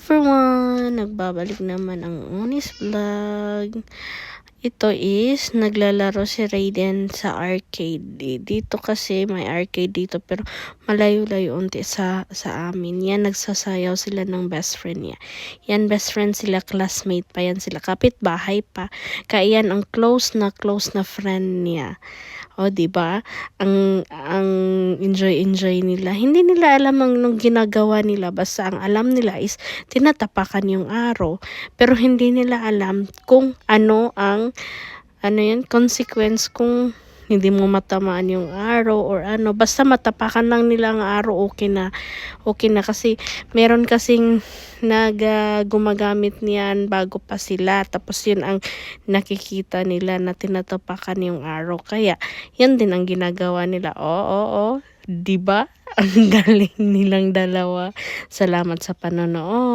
everyone! Nagbabalik naman ang Onis Vlog. Ito is, naglalaro si Raiden sa arcade. Dito kasi, may arcade dito, pero malayo-layo unti sa amin. Yan, nagsasayaw sila ng best friend niya. Yan, best friend sila, classmate pa yan sila. Kapit-bahay pa. Kaya yan, ang close na friend niya. O, diba? Ang enjoy nila. Hindi nila alam nung ginagawa nila. Basta ang alam nila is tinatapakan yung araw. Pero hindi nila alam kung ano yung consequence kung hindi mo matamaan yung araw or ano. Basta matapakan lang nila ang araw, okay na. Okay na kasi meron kasing gumagamit niyan bago pa sila. Tapos yun ang nakikita nila na tinatapakan yung araw. Kaya yan din ang ginagawa nila. Oo. Diba? Ang galing nilang dalawa. Salamat sa panonood.